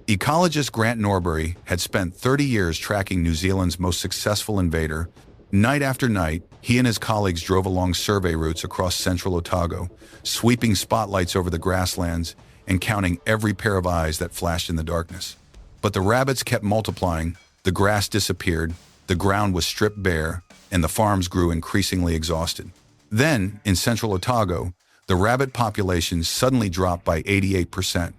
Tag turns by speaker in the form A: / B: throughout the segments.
A: Ecologist Grant Norbury had spent 30 years tracking New Zealand's most successful invader. Night after night, he and his colleagues drove along survey routes across central Otago, sweeping spotlights over the grasslands and counting every pair of eyes that flashed in the darkness. But the rabbits kept multiplying, the grass disappeared, the ground was stripped bare, and the farms grew increasingly exhausted. Then, in central Otago, the rabbit population suddenly dropped by 88%.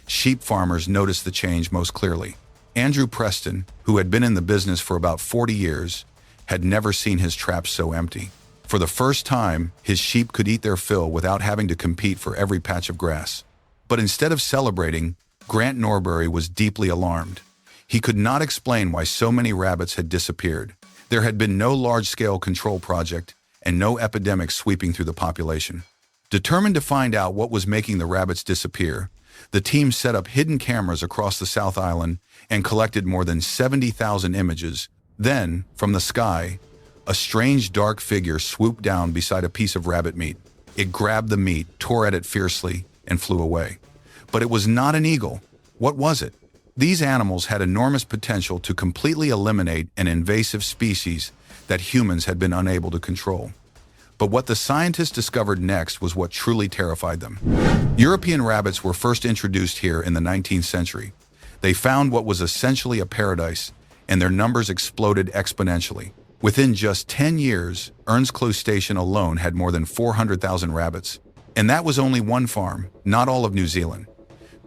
A: Sheep farmers noticed the change most clearly. Andrew Preston, who had been in the business for about 40 years, had never seen his traps so empty. For the first time, his sheep could eat their fill without having to compete for every patch of grass. But instead of celebrating, Grant Norbury was deeply alarmed. He could not explain why so many rabbits had disappeared. There had been no large-scale control project and no epidemic sweeping through the population. Determined to find out what was making the rabbits disappear, the team set up hidden cameras across the South Island and collected more than 70,000 images. Then, from the sky, a strange dark figure swooped down beside a piece of rabbit meat. It grabbed the meat, tore at it fiercely, and flew away. But it was not an eagle. What was it? These animals had enormous potential to completely eliminate an invasive species that humans had been unable to control. But what the scientists discovered next was what truly terrified them. European rabbits were first introduced here in the 19th century. They found what was essentially a paradise, and their numbers exploded exponentially. Within just 10 years, Earnscliffe Station alone had more than 400,000 rabbits. And that was only one farm, not all of New Zealand.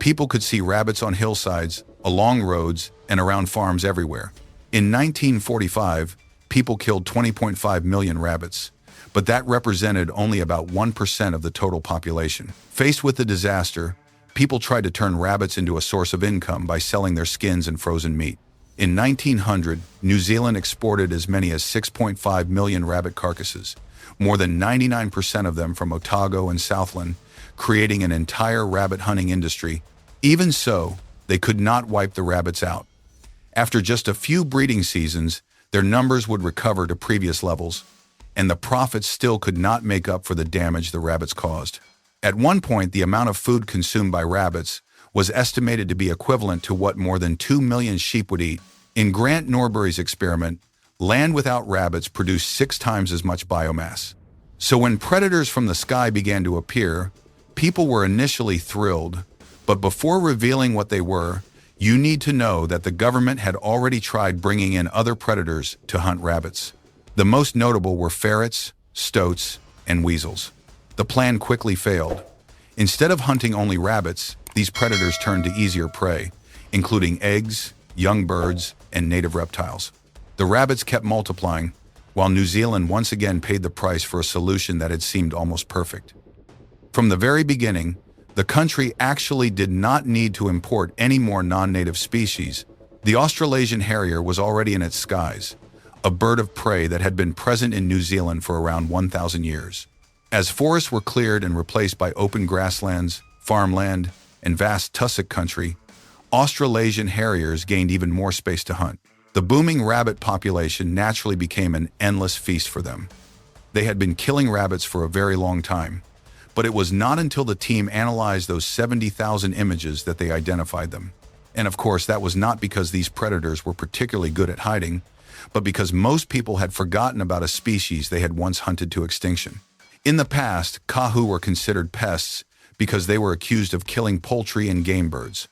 A: People could see rabbits on hillsides, along roads, and around farms everywhere. In 1945, people killed 20.5 million rabbits, but that represented only about 1% of the total population. Faced with the disaster, people tried to turn rabbits into a source of income by selling their skins and frozen meat. In 1900, New Zealand exported as many as 6.5 million rabbit carcasses, more than 99% of them from Otago and Southland, creating an entire rabbit hunting industry. Even so, they could not wipe the rabbits out. After just a few breeding seasons, their numbers would recover to previous levels, and the profits still could not make up for the damage the rabbits caused. At one point, the amount of food consumed by rabbits was estimated to be equivalent to what more than 2 million sheep would eat. In Grant Norbury's experiment, land without rabbits produced 6 times as much biomass. So when predators from the sky began to appear, people were initially thrilled, but before revealing what they were, you need to know that the government had already tried bringing in other predators to hunt rabbits. The most notable were ferrets, stoats, and weasels. The plan quickly failed. Instead of hunting only rabbits, these predators turned to easier prey, including eggs, young birds, and native reptiles. The rabbits kept multiplying, while New Zealand once again paid the price for a solution that had seemed almost perfect. From the very beginning, the country actually did not need to import any more non-native species. The Australasian harrier was already in its skies, a bird of prey that had been present in New Zealand for around 1,000 years. As forests were cleared and replaced by open grasslands, farmland, and vast tussock country, Australasian harriers gained even more space to hunt. The booming rabbit population naturally became an endless feast for them. They had been killing rabbits for a very long time, but it was not until the team analyzed those 70,000 images that they identified them. And of course, that was not because these predators were particularly good at hiding, but because most people had forgotten about a species they had once hunted to extinction. In the past, Kāhu were considered pests because they were accused of killing poultry and game birds.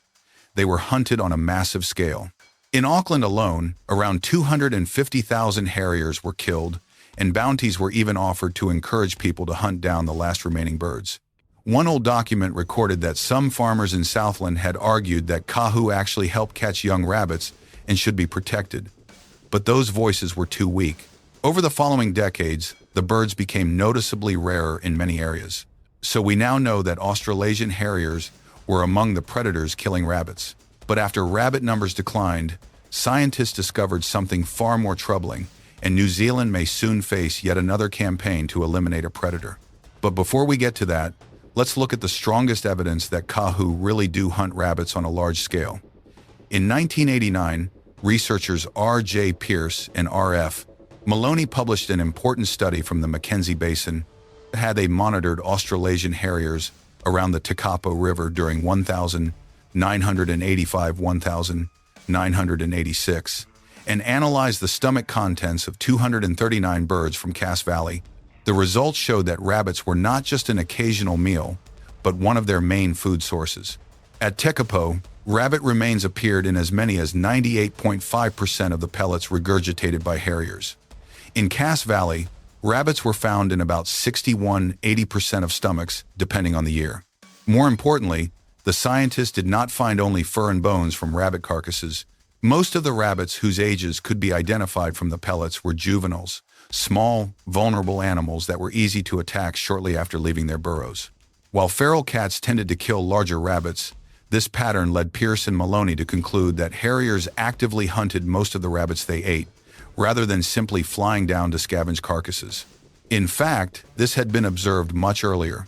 A: They were hunted on a massive scale. In Auckland alone, around 250,000 harriers were killed, and bounties were even offered to encourage people to hunt down the last remaining birds. One old document recorded that some farmers in Southland had argued that Kāhu actually helped catch young rabbits and should be protected. But those voices were too weak. Over the following decades, the birds became noticeably rarer in many areas. So we now know that Australasian harriers were among the predators killing rabbits. But after rabbit numbers declined, scientists discovered something far more troubling, and New Zealand may soon face yet another campaign to eliminate a predator. But before we get to that, let's look at the strongest evidence that Kāhu really do hunt rabbits on a large scale. In 1989, researchers R.J. Pierce and R.F. Maloney published an important study from the Mackenzie Basin. Had they monitored Australasian harriers around the Tekapo River during 1,000 985 1986, and analyzed the stomach contents of 239 birds from Cass Valley. The results showed that rabbits were not just an occasional meal, but one of their main food sources. At Tekapo, rabbit remains appeared in as many as 98.5% of the pellets regurgitated by harriers. In Cass Valley, rabbits were found in about 61–80% of stomachs, depending on the year. More importantly, the scientists did not find only fur and bones from rabbit carcasses. Most of the rabbits whose ages could be identified from the pellets were juveniles, small, vulnerable animals that were easy to attack shortly after leaving their burrows. While feral cats tended to kill larger rabbits, this pattern led Pierce and Maloney to conclude that harriers actively hunted most of the rabbits they ate, rather than simply flying down to scavenge carcasses. In fact, this had been observed much earlier.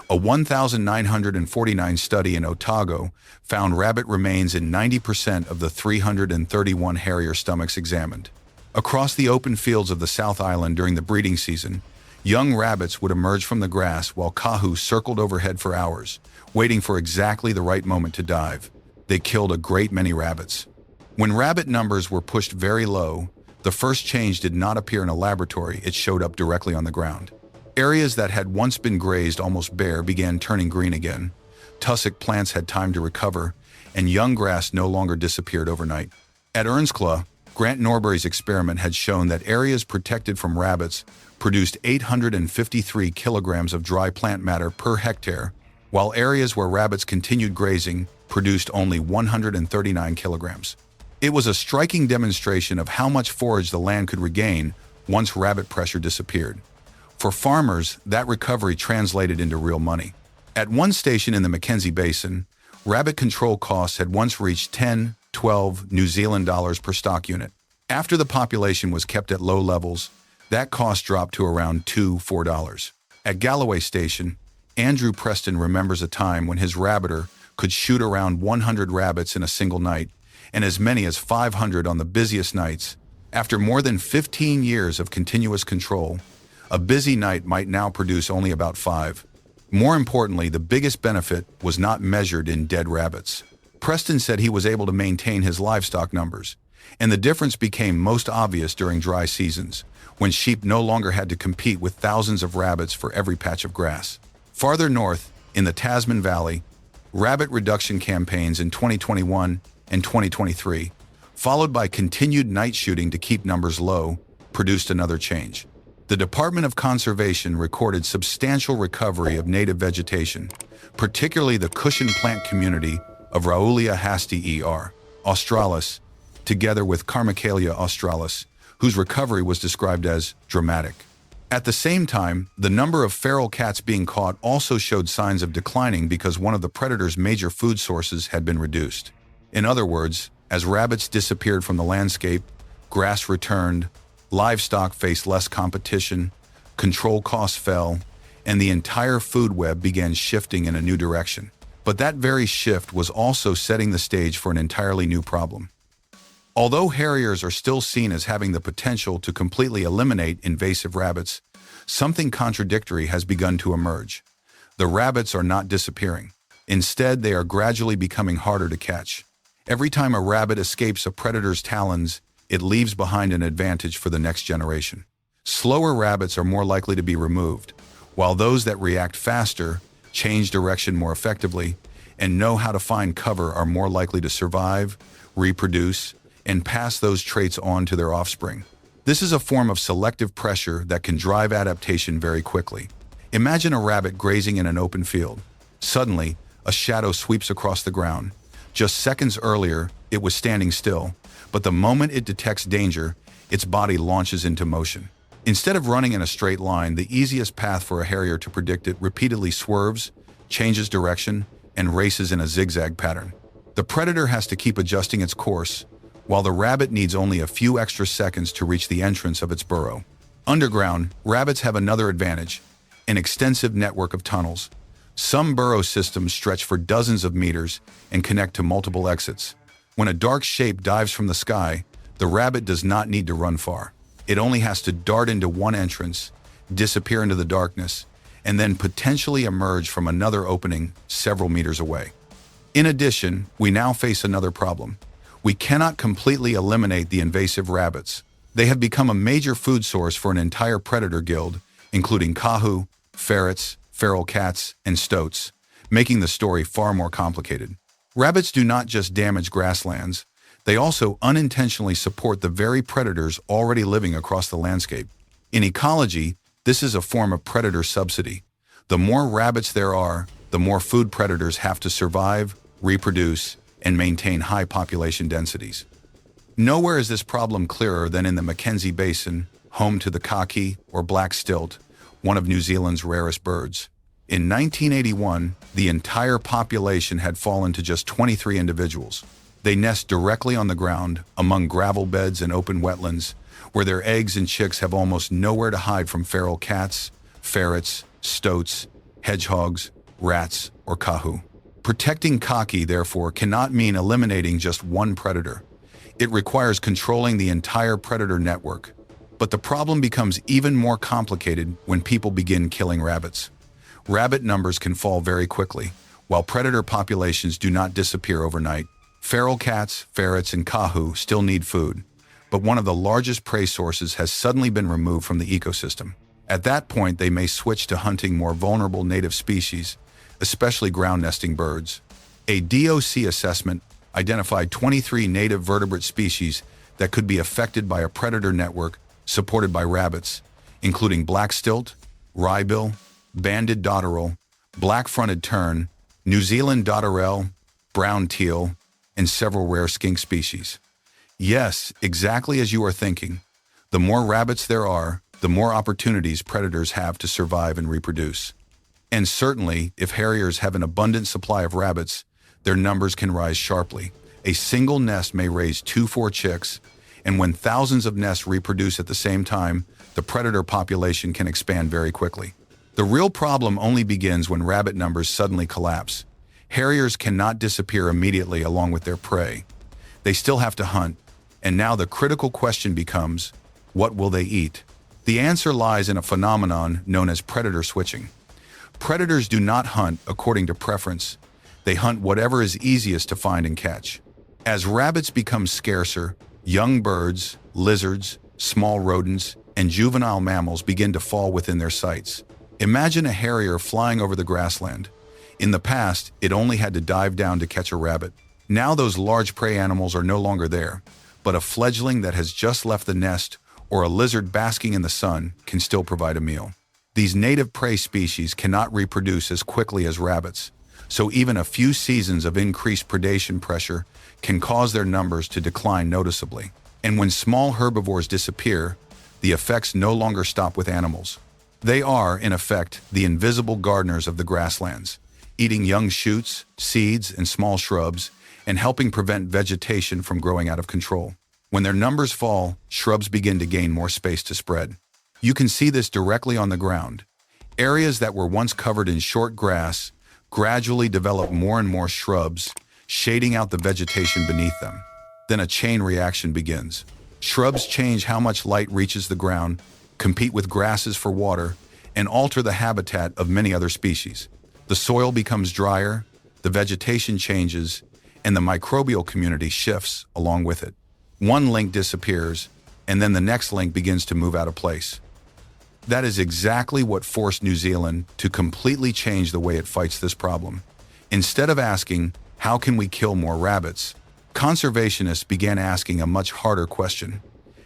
A: A 1949 study in Otago found rabbit remains in 90% of the 331 harrier stomachs examined. Across the open fields of the South Island during the breeding season, young rabbits would emerge from the grass while Kāhu circled overhead for hours, waiting for exactly the right moment to dive. They killed a great many rabbits. When rabbit numbers were pushed very low, the first change did not appear in a laboratory, it showed up directly on the ground. Areas that had once been grazed almost bare began turning green again. Tussock plants had time to recover, and young grass no longer disappeared overnight. At Earnsclaw, Grant Norbury's experiment had shown that areas protected from rabbits produced 853 kilograms of dry plant matter per hectare, while areas where rabbits continued grazing produced only 139 kilograms. It was a striking demonstration of how much forage the land could regain once rabbit pressure disappeared. For farmers, that recovery translated into real money. At one station in the Mackenzie Basin, rabbit control costs had once reached 10–12 New Zealand dollars per stock unit. After the population was kept at low levels, that cost dropped to around $2–4. At Galloway Station, Andrew Preston remembers a time when his rabbiter could shoot around 100 rabbits in a single night, and as many as 500 on the busiest nights. After more than 15 years of continuous control, a busy night might now produce only about 5. More importantly, the biggest benefit was not measured in dead rabbits. Preston said he was able to maintain his livestock numbers, and the difference became most obvious during dry seasons, when sheep no longer had to compete with thousands of rabbits for every patch of grass. Farther north, in the Tasman Valley, rabbit reduction campaigns in 2021 and 2023, followed by continued night shooting to keep numbers low, produced another change. The Department of Conservation recorded substantial recovery of native vegetation, particularly the cushion plant community of Raulia hasti australis, together with Carmichaelia australis, whose recovery was described as dramatic. At the same time, the number of feral cats being caught also showed signs of declining because one of the predator's major food sources had been reduced. In other words, as rabbits disappeared from the landscape, grass returned, livestock faced less competition, control costs fell, and the entire food web began shifting in a new direction. But that very shift was also setting the stage for an entirely new problem. Although harriers are still seen as having the potential to completely eliminate invasive rabbits, something contradictory has begun to emerge. The rabbits are not disappearing. Instead, they are gradually becoming harder to catch. Every time a rabbit escapes a predator's talons, it leaves behind an advantage for the next generation. Slower rabbits are more likely to be removed, while those that react faster, change direction more effectively, and know how to find cover are more likely to survive, reproduce, and pass those traits on to their offspring. This is a form of selective pressure that can drive adaptation very quickly. Imagine a rabbit grazing in an open field. Suddenly, a shadow sweeps across the ground. Just seconds earlier, it was standing still, but the moment it detects danger, its body launches into motion. Instead of running in a straight line, the easiest path for a harrier to predict it repeatedly swerves, changes direction, and races in a zigzag pattern. The predator has to keep adjusting its course, while the rabbit needs only a few extra seconds to reach the entrance of its burrow. Underground, rabbits have another advantage: an extensive network of tunnels. Some burrow systems stretch for dozens of meters and connect to multiple exits. When a dark shape dives from the sky, the rabbit does not need to run far. It only has to dart into one entrance, disappear into the darkness, and then potentially emerge from another opening several meters away. In addition, we now face another problem. We cannot completely eliminate the invasive rabbits. They have become a major food source for an entire predator guild, including Kāhu, ferrets, feral cats, and stoats, making the story far more complicated. Rabbits do not just damage grasslands, they also unintentionally support the very predators already living across the landscape. In ecology, this is a form of predator subsidy. The more rabbits there are, the more food predators have to survive, reproduce, and maintain high population densities. Nowhere is this problem clearer than in the Mackenzie Basin, home to the kaki, or black stilt, one of New Zealand's rarest birds. In 1981, the entire population had fallen to just 23 individuals. They nest directly on the ground, among gravel beds and open wetlands, where their eggs and chicks have almost nowhere to hide from feral cats, ferrets, stoats, hedgehogs, rats, or Kāhu. Protecting kaki, therefore, cannot mean eliminating just one predator. It requires controlling the entire predator network. But the problem becomes even more complicated when people begin killing rabbits. Rabbit numbers can fall very quickly, while predator populations do not disappear overnight. Feral cats, ferrets, and Kāhu still need food, but one of the largest prey sources has suddenly been removed from the ecosystem. At that point, they may switch to hunting more vulnerable native species, especially ground-nesting birds. A DOC assessment identified 23 native vertebrate species that could be affected by a predator network supported by rabbits, including black stilt, wrybill, banded dotterel, black-fronted tern, New Zealand dotterel, brown teal, and several rare skink species. Yes, exactly as you are thinking. The more rabbits there are, the more opportunities predators have to survive and reproduce. And certainly, if harriers have an abundant supply of rabbits, their numbers can rise sharply. A single nest may raise 2-4 chicks, and when thousands of nests reproduce at the same time, the predator population can expand very quickly. The real problem only begins when rabbit numbers suddenly collapse. Harriers cannot disappear immediately along with their prey. They still have to hunt, and now the critical question becomes, what will they eat? The answer lies in a phenomenon known as predator switching. Predators do not hunt according to preference. They hunt whatever is easiest to find and catch. As rabbits become scarcer, young birds, lizards, small rodents, and juvenile mammals begin to fall within their sights. Imagine a harrier flying over the grassland. In the past, it only had to dive down to catch a rabbit. Now those large prey animals are no longer there, but a fledgling that has just left the nest or a lizard basking in the sun can still provide a meal. These native prey species cannot reproduce as quickly as rabbits, so even a few seasons of increased predation pressure can cause their numbers to decline noticeably. And when small herbivores disappear, the effects no longer stop with animals. They are, in effect, the invisible gardeners of the grasslands, eating young shoots, seeds, and small shrubs, and helping prevent vegetation from growing out of control. When their numbers fall, shrubs begin to gain more space to spread. You can see this directly on the ground. Areas that were once covered in short grass gradually develop more and more shrubs, shading out the vegetation beneath them. Then a chain reaction begins. Shrubs change how much light reaches the ground, compete with grasses for water, and alter the habitat of many other species. The soil becomes drier, the vegetation changes, and the microbial community shifts along with it. One link disappears, and then the next link begins to move out of place. That is exactly what forced New Zealand to completely change the way it fights this problem. Instead of asking, how can we kill more rabbits? Conservationists began asking a much harder question.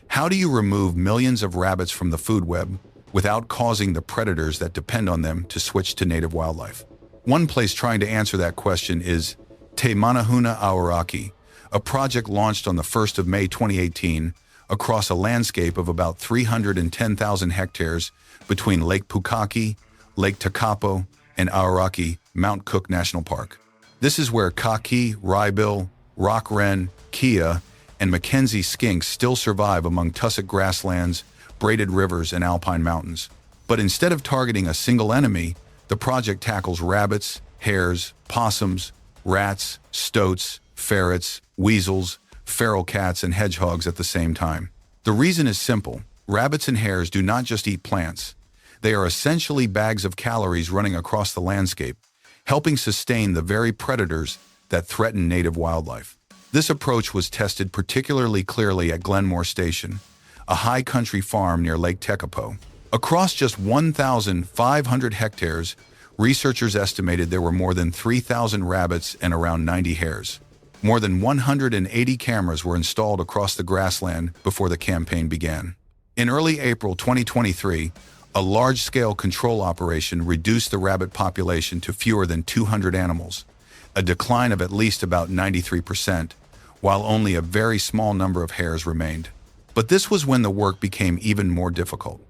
A: How do you remove millions of rabbits from the food web without causing the predators that depend on them to switch to native wildlife? One place trying to answer that question is Te Manahuna Aoraki, a project launched on the 1st of May 2018 across a landscape of about 310,000 hectares between Lake Pukaki, Lake Takapo, and Aoraki, Mount Cook National Park. This is where kaki, wrybill, rock wren, kea, and Mackenzie skinks still survive among tussock grasslands, braided rivers, and alpine mountains. But instead of targeting a single enemy, the project tackles rabbits, hares, possums, rats, stoats, ferrets, weasels, feral cats, and hedgehogs at the same time. The reason is simple. Rabbits and hares do not just eat plants. They are essentially bags of calories running across the landscape, helping sustain the very predators that threaten native wildlife. This approach was tested particularly clearly at Glenmore Station, a high country farm near Lake Tekapo. Across just 1,500 hectares, researchers estimated there were more than 3,000 rabbits and around 90 hares. More than 180 cameras were installed across the grassland before the campaign began. In early April 2023, a large-scale control operation reduced the rabbit population to fewer than 200 animals, a decline of at least about 93%, while only a very small number of hares remained. But this was when the work became even more difficult.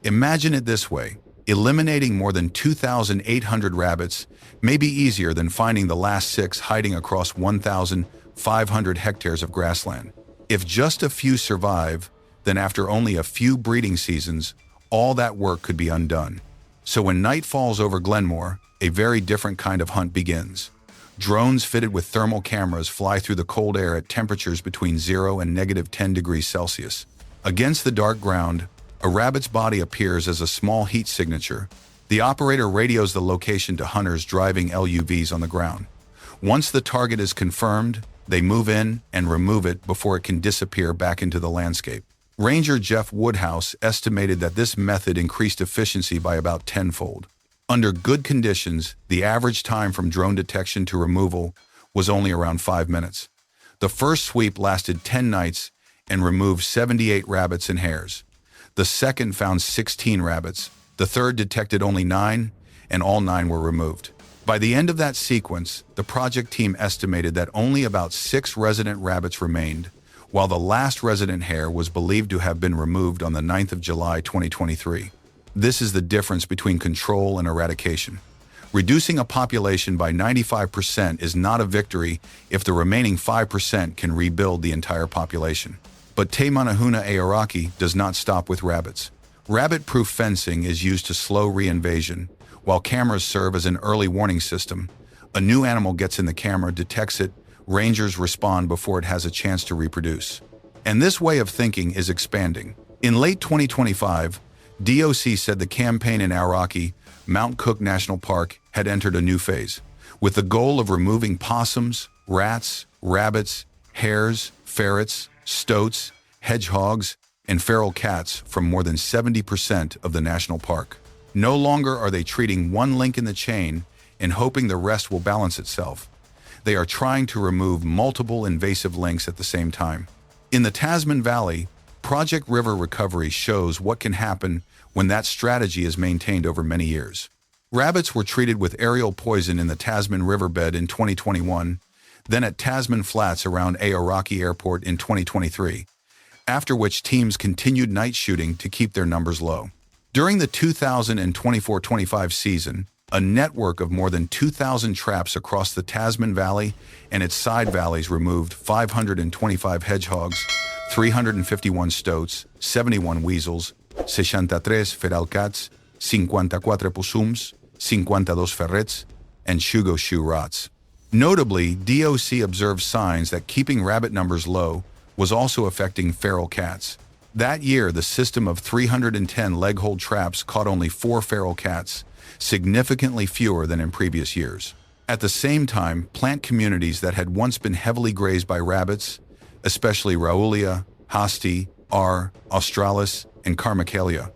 A: Imagine it this way: eliminating more than 2,800 rabbits may be easier than finding the last 6 hiding across 1,500 hectares of grassland. If just a few survive, then after only a few breeding seasons, all that work could be undone. So when night falls over Glenmore, a very different kind of hunt begins. Drones fitted with thermal cameras fly through the cold air at temperatures between 0 and -10 degrees Celsius. Against the dark ground, a rabbit's body appears as a small heat signature. The operator radios the location to hunters driving LUVs on the ground. Once the target is confirmed, they move in and remove it before it can disappear back into the landscape. Ranger Jeff Woodhouse estimated that this method increased efficiency by about tenfold. Under good conditions, the average time from drone detection to removal was only around 5 minutes. The first sweep lasted 10 nights and removed 78 rabbits and hares. The second found 16 rabbits. The third detected only 9, and all 9 were removed. By the end of that sequence, the project team estimated that only about 6 resident rabbits remained, while the last resident hare was believed to have been removed on the 9th of July 2023. This is the difference between control and eradication. Reducing a population by 95% is not a victory if the remaining 5% can rebuild the entire population. But Te Manahuna Aoraki does not stop with rabbits. Rabbit-proof fencing is used to slow reinvasion, while cameras serve as an early warning system. A new animal gets in the camera, detects it, rangers respond before it has a chance to reproduce. And this way of thinking is expanding. In late 2025, DOC said the campaign in Aoraki, Mount Cook National Park, had entered a new phase, with the goal of removing possums, rats, rabbits, hares, ferrets, stoats, hedgehogs, and feral cats from more than 70% of the national park. No longer are they treating one link in the chain and hoping the rest will balance itself. They are trying to remove multiple invasive links at the same time. In the Tasman Valley, Project River Recovery shows what can happen when that strategy is maintained over many years. Rabbits were treated with aerial poison in the Tasman riverbed in 2021, then at Tasman Flats around Aoraki Airport in 2023, after which teams continued night shooting to keep their numbers low. During the 2024-25 season, a network of more than 2,000 traps across the Tasman Valley and its side valleys removed 525 hedgehogs, 351 stoats, 71 weasels, 63 feral cats, 54 possums, 52 ferrets, and shugo shoe rats. Notably, DOC observed signs that keeping rabbit numbers low was also affecting feral cats. That year, the system of 310 leg-hold traps caught only 4 feral cats, significantly fewer than in previous years. At the same time, plant communities that had once been heavily grazed by rabbits, especially Raulia, Hasti, R, Australis, and Carmichaelia.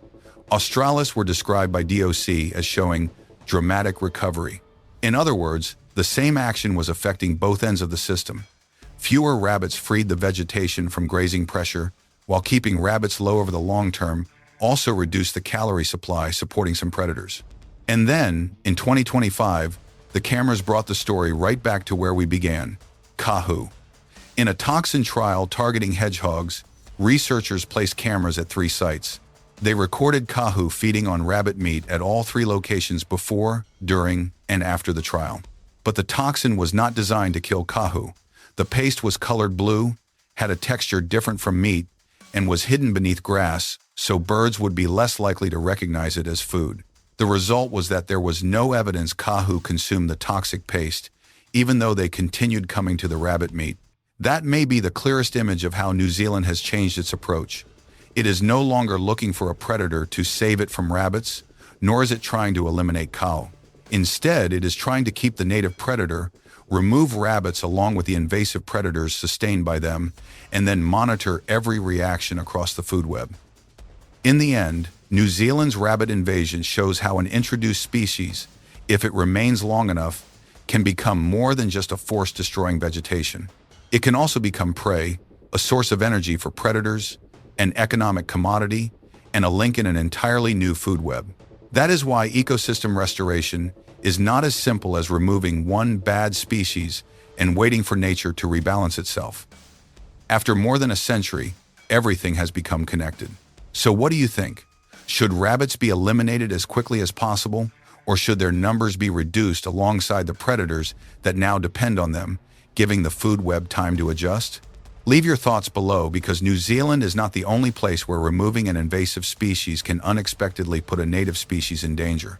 A: Australis were described by DOC as showing dramatic recovery. In other words, the same action was affecting both ends of the system. Fewer rabbits freed the vegetation from grazing pressure, while keeping rabbits low over the long term also reduced the calorie supply, supporting some predators. And then, in 2025, the cameras brought the story right back to where we began, Kāhu. In a toxin trial targeting hedgehogs, researchers placed cameras at 3 sites. They recorded Kāhu feeding on rabbit meat at all 3 locations before, during, and after the trial. But the toxin was not designed to kill Kāhu. The paste was colored blue, had a texture different from meat, and was hidden beneath grass, so birds would be less likely to recognize it as food. The result was that there was no evidence Kāhu consumed the toxic paste, even though they continued coming to the rabbit meat. That may be the clearest image of how New Zealand has changed its approach. It is no longer looking for a predator to save it from rabbits, nor is it trying to eliminate Kāhu. Instead, it is trying to keep the native predator, remove rabbits along with the invasive predators sustained by them, and then monitor every reaction across the food web. In the end, New Zealand's rabbit invasion shows how an introduced species, if it remains long enough, can become more than just a force destroying vegetation. It can also become prey, a source of energy for predators, an economic commodity, and a link in an entirely new food web. That is why ecosystem restoration is not as simple as removing one bad species and waiting for nature to rebalance itself. After more than a century, everything has become connected. So what do you think? Should rabbits be eliminated as quickly as possible, or should their numbers be reduced alongside the predators that now depend on them, giving the food web time to adjust? Leave your thoughts below, because New Zealand is not the only place where removing an invasive species can unexpectedly put a native species in danger.